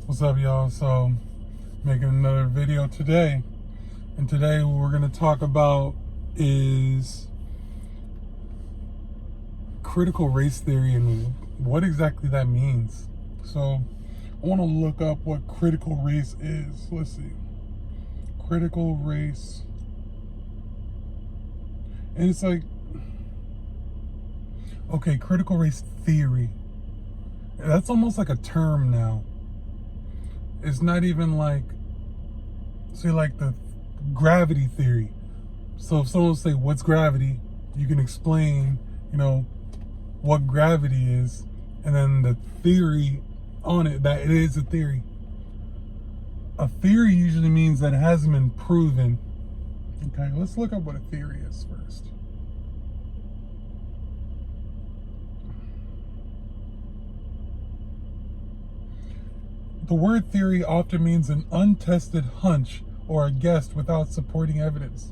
What's up, y'all? So, making another video today, and today what we're going to talk about is critical race theory and what exactly that means. So, I want to look up what critical race is. Let's see. Critical race. And it's like, okay, critical race theory. That's almost like a term now. It's not even like, say, like the gravity theory. So if someone will say, what's gravity? You can explain, what gravity is, and then the theory on it, that it is a theory. A theory usually means that it hasn't been proven. Okay, let's look up what a theory is first. The word theory often means an untested hunch or a guess without supporting evidence.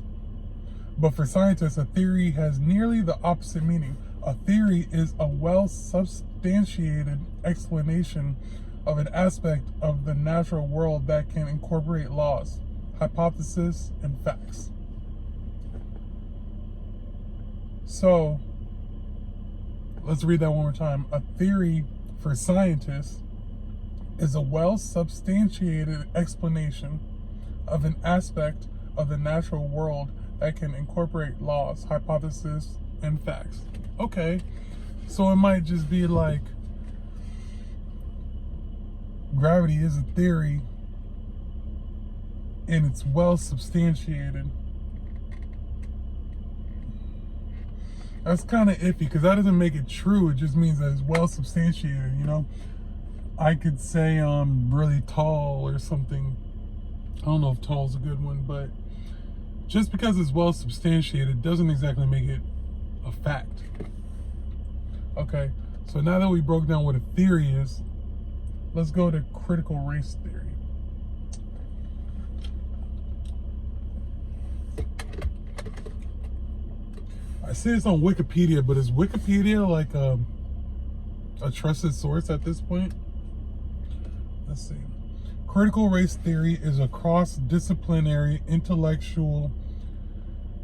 But for scientists, a theory has nearly the opposite meaning. A theory is a well-substantiated explanation of an aspect of the natural world that can incorporate laws, hypotheses, and facts. So, let's read that one more time. A theory for scientists is a well-substantiated explanation of an aspect of the natural world that can incorporate laws, hypotheses, and facts. Okay, so it might just be like gravity is a theory and it's well-substantiated. That's kind of iffy because that doesn't make it true. It just means that it's well-substantiated, I could say I'm really tall or something. I don't know if tall is a good one, but just because it's well substantiated doesn't exactly make it a fact. Okay, so now that we broke down what a theory is, let's go to critical race theory. I see this on Wikipedia, but is Wikipedia like a trusted source at this point? Let's see. Critical race theory is a cross-disciplinary intellectual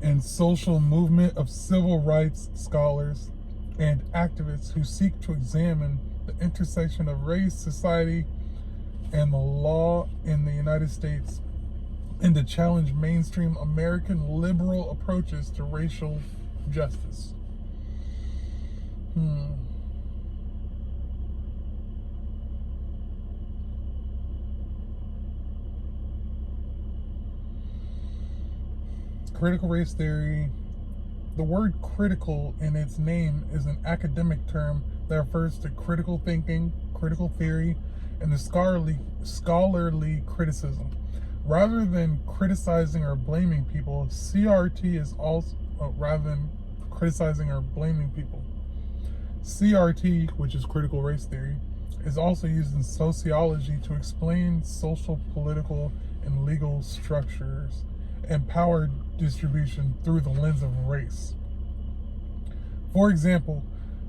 and social movement of civil rights scholars and activists who seek to examine the intersection of race, society, and the law in the United States, and to challenge mainstream American liberal approaches to racial justice. Critical race theory. The word critical in its name is an academic term that refers to critical thinking, critical theory, and the scholarly criticism. Rather than criticizing or blaming people, CRT is also, CRT, which is critical race theory, is also used in sociology to explain social, political, and legal structures and power distribution through the lens of race. For example,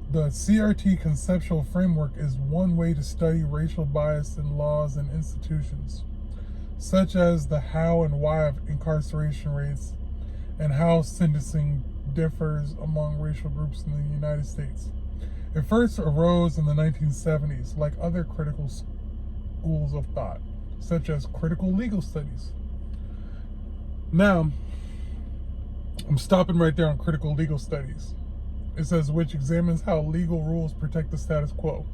the CRT conceptual framework is one way to study racial bias in laws and institutions, such as the how and why of incarceration rates and how sentencing differs among racial groups in the United States. It first arose in the 1970s, like other critical schools of thought, such as critical legal studies. Now, I'm stopping right there on critical legal studies. It says, which examines how legal rules protect the status quo.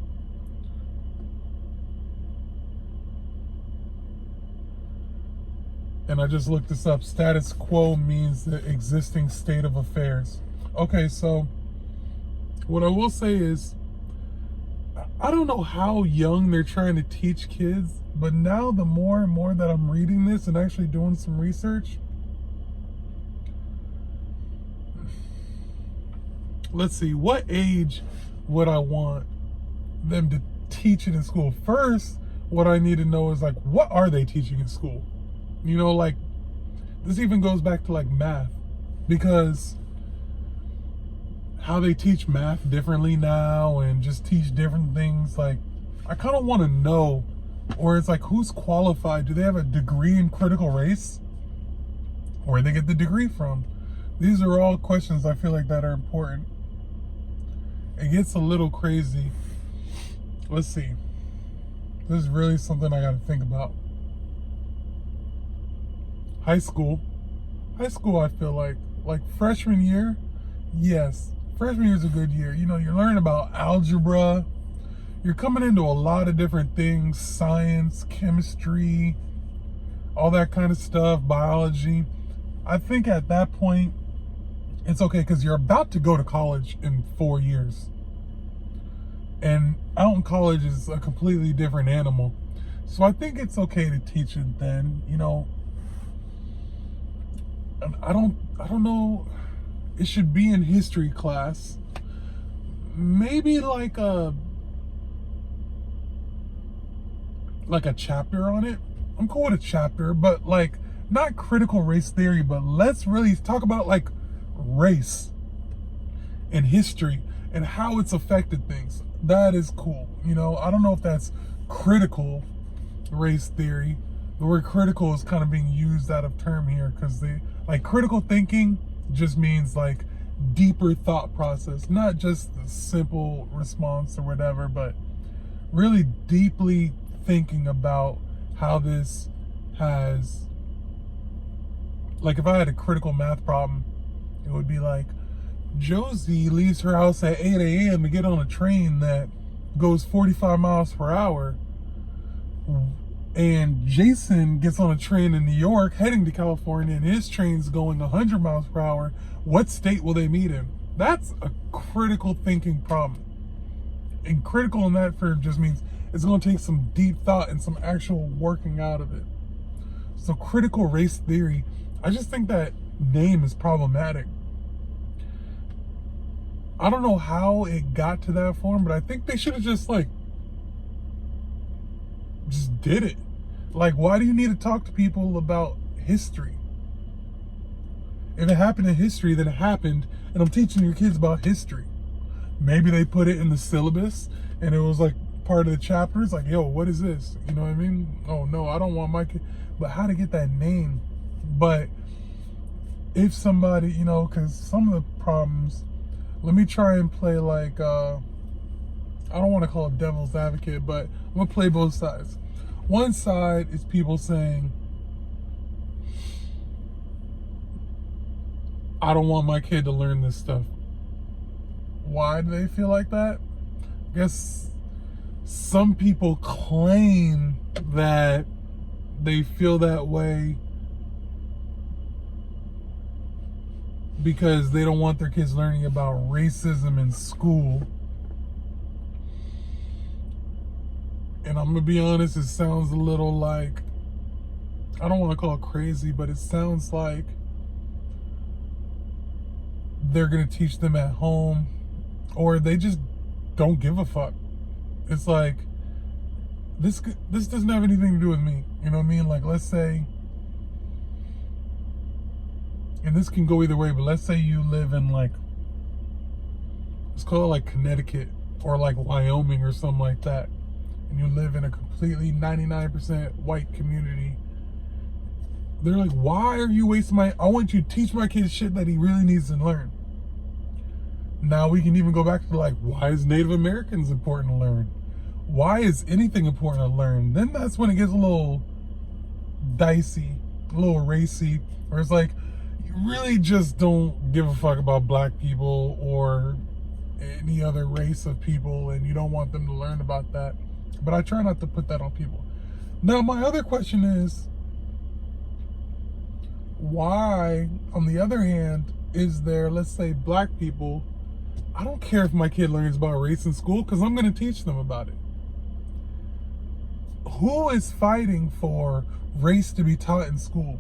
And I just looked this up. Status quo means the existing state of affairs. Okay, so what I will say is, I don't know how young they're trying to teach kids, but now the more and more that I'm reading this and actually doing some research, let's see, what age would I want them to teach it in school? First, what I need to know is, like, what are they teaching in school? Like, this even goes back to, like, math, because how they teach math differently now and just teach different things, like, I kind of want to know Or it's like, who's qualified? Do they have a degree in critical race? Where they get the degree from? These are all questions I feel like that are important. It gets a little crazy. Let's see. This is really something I got to think about. High school, I feel like freshman year, yes, freshman year is a good year. You know, you're learning about algebra. You're coming into a lot of different things, science, chemistry, all that kind of stuff, biology. I think at that point, it's okay because you're about to go to college in 4 years. And out in college is a completely different animal. So I think it's okay to teach it then, you know. I don't know. It should be in history class. Maybe like a chapter on it. I'm cool with a chapter, but like not critical race theory, but let's really talk about like race and history and how it's affected things. That is cool. You know, I don't know if that's critical race theory. The word critical is kind of being used out of term here because they like critical thinking just means like deeper thought process, not just the simple response or whatever, but really deeply thinking about how this has, like if I had a critical math problem, it would be like Josie leaves her house at 8 a.m. to get on a train that goes 45 miles per hour. And Jason gets on a train in New York heading to California and his train's going 100 miles per hour. What state will they meet in? That's a critical thinking problem. And critical in that term just means it's going to take some deep thought and some actual working out of it. So critical race theory, I just think that name is problematic. I don't know how it got to that form, but I think they should have just did it. Like, why do you need to talk to people about history? If it happened in history, then it happened, and I'm teaching your kids about history. Maybe they put it in the syllabus, and it was like part of the chapters, like, yo, what is this? You know what I mean? Oh no, I don't want my kid. But how to get that name? But if somebody, you know, because some of the problems, let me try and play like, I don't want to call it devil's advocate, but I'm going to play both sides. One side is people saying, I don't want my kid to learn this stuff. Why do they feel like that? I guess some people claim that they feel that way because they don't want their kids learning about racism in school. And I'm gonna be honest, it sounds a little like, I don't want to call it crazy, but it sounds like they're gonna teach them at home, or they just don't give a fuck. It's like, this doesn't have anything to do with me. You know what I mean? Like, let's say, and this can go either way, but let's say you live in like, let's call it like Connecticut or like Wyoming or something like that, and you live in a completely 99% white community. They're like, why are you wasting I want you to teach my kid shit that he really needs to learn. Now we can even go back to like, why is Native Americans important to learn? Why is anything important to learn? Then that's when it gets a little dicey, a little racy, where it's like, you really just don't give a fuck about black people or any other race of people, and you don't want them to learn about that. But I try not to put that on people. Now, my other question is, why, on the other hand, is there, let's say, black people, I don't care if my kid learns about race in school because I'm going to teach them about it. Who is fighting for race to be taught in school?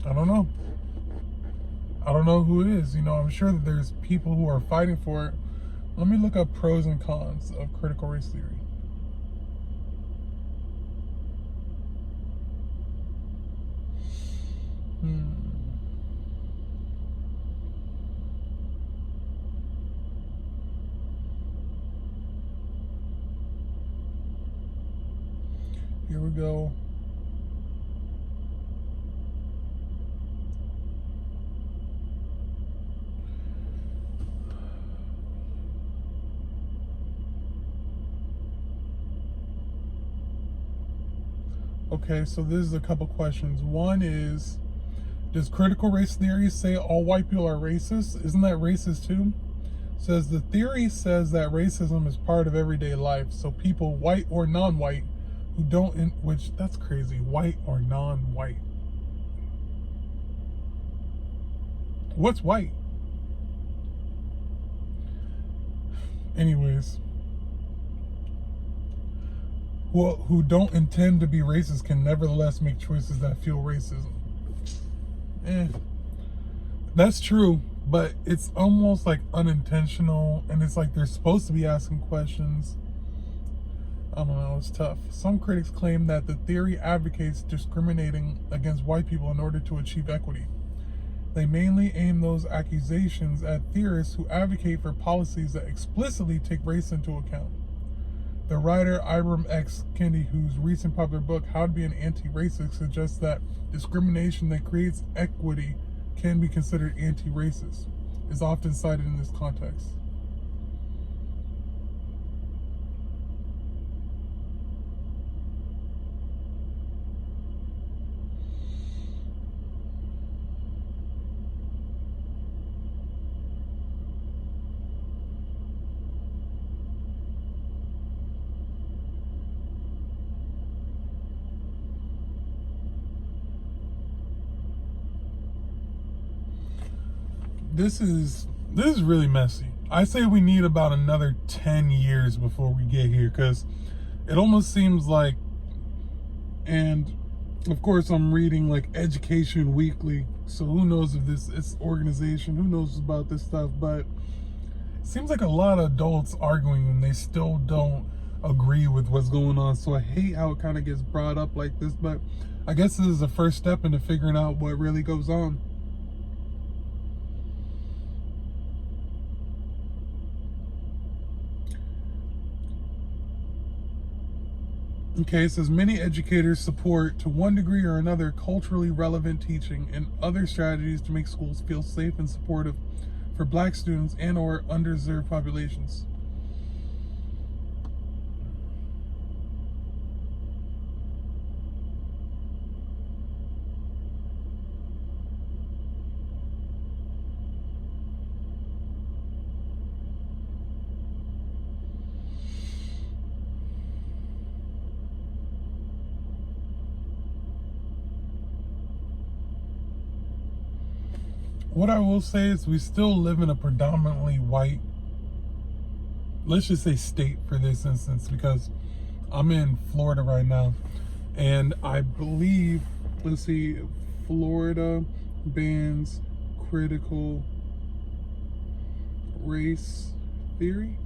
I don't know. I don't know who it is. You know, I'm sure that there's people who are fighting for it. Let me look up pros and cons of critical race theory. Here we go. Okay, so this is a couple questions. One is, does critical race theory say all white people are racist? Isn't that racist too? Says the theory says that racism is part of everyday life. So people, white or non-white, who don't, which that's crazy, white or non-white. What's white? Anyways, who don't intend to be racist can nevertheless make choices that fuel racism. That's true, but it's almost like unintentional, and it's like they're supposed to be asking questions. I don't know, it's tough. Some critics claim that the theory advocates discriminating against white people in order to achieve equity. They mainly aim those accusations at theorists who advocate for policies that explicitly take race into account. The writer Ibram X. Kendi, whose recent popular book, How to Be an Anti-Racist, suggests that discrimination that creates equity can be considered anti-racist, is often cited in this context. This is really messy. I say we need about another 10 years before we get here, because it almost seems like, and of course I'm reading like Education Weekly, so who knows if it's organization, who knows about this stuff, but it seems like a lot of adults arguing and they still don't agree with what's going on. So I hate how it kind of gets brought up like this, but I guess this is the first step into figuring out what really goes on. Okay, it says many educators support, to one degree or another, culturally relevant teaching and other strategies to make schools feel safe and supportive for Black students and or underserved populations. What I will say is we still live in a predominantly white, let's just say state for this instance, because I'm in Florida right now, and I believe, let's see, Florida bans critical race theory.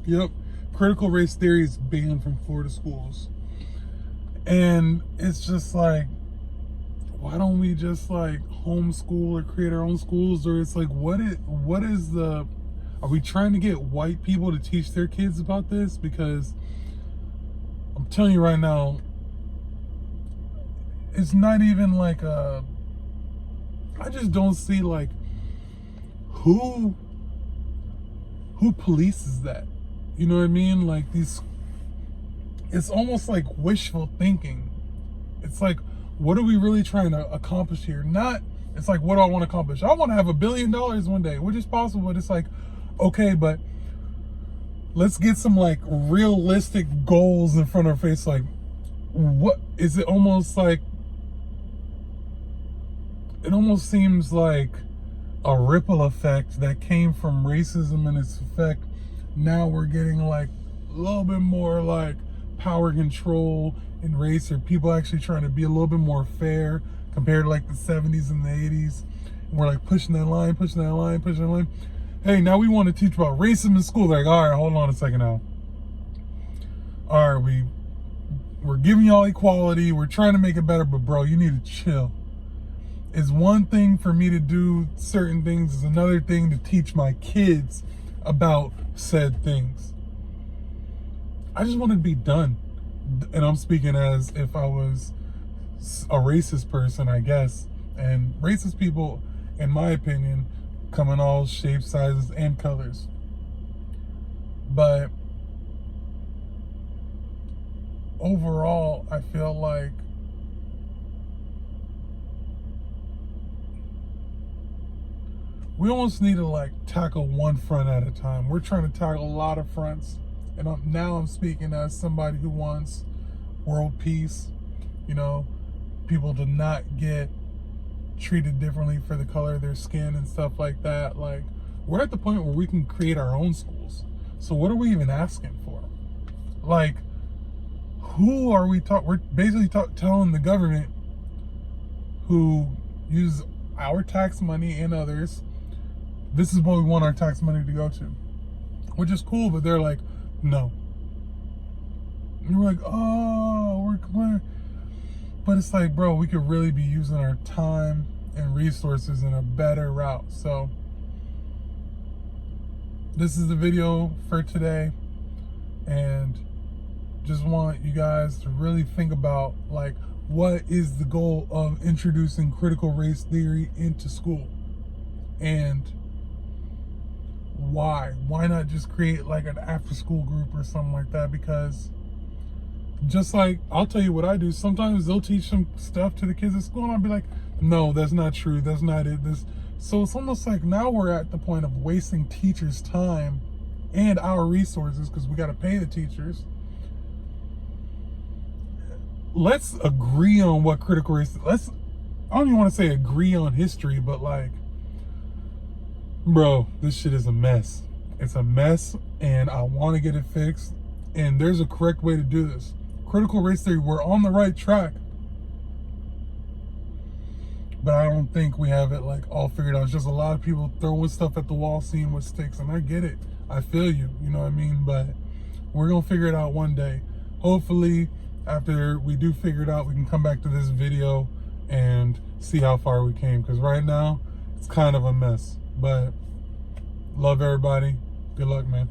Yep, critical race theory is banned from Florida schools. And it's just like, why don't we just like homeschool or create our own schools? Or it's like, what is the, are we trying to get white people to teach their kids about this? Because I'm telling you right now, it's not even like I just don't see like who polices that. You know what I mean? Like these, it's almost like wishful thinking. It's like, what are we really trying to accomplish here? Not, it's like, what do I want to accomplish? I want to have $1 billion one day, which is possible, but it's like, okay, but let's get some like realistic goals in front of our face. Like, what is it? Almost like, it almost seems like a ripple effect that came from racism and its effect. Now we're getting like a little bit more like power control in race, or people actually trying to be a little bit more fair compared to like the 70s and the 80s. And we're like pushing that line. Hey, now we want to teach about racism in school. They're like, all right, hold on a second now. All right, we're giving y'all equality. We're trying to make it better, but bro, you need to chill. It's one thing for me to do certain things, it's another thing to teach my kids about said things. I just want to be done. And I'm speaking as if I was a racist person, I guess. And racist people, in my opinion, come in all shapes, sizes, and colors. But overall, I feel like we almost need to like tackle one front at a time. We're trying to tackle a lot of fronts. And now I'm speaking as somebody who wants world peace, you know, people to not get treated differently for the color of their skin and stuff like that. Like, we're at the point where we can create our own schools. So what are we even asking for? Like, who are we we're basically telling the government, who use our tax money and others, this is what we want our tax money to go to. Which is cool, but they're like, no. And we're like, oh, we're complaining. But it's like, bro, we could really be using our time and resources in a better route. So this is the video for today. And just want you guys to really think about, like, what is the goal of introducing critical race theory into school? And why not just create like an after school group or something like that? Because just like, I'll tell you what I do, sometimes they'll teach some stuff to the kids at school and I'll be like, no, that's not true, that's not it. So it's almost like now we're at the point of wasting teachers' time and our resources, because we got to pay the teachers. Let's agree on what critical race, I don't even want to say agree on history, but like, bro, this shit is a mess. It's a mess, and I want to get it fixed. And there's a correct way to do this. Critical race theory, we're on the right track. But I don't think we have it like all figured out. It's just a lot of people throwing stuff at the wall, seeing what sticks. And I get it. I feel you. You know what I mean? But we're going to figure it out one day. Hopefully, after we do figure it out, we can come back to this video and see how far we came. Because right now, it's kind of a mess. But love everybody. Good luck, man.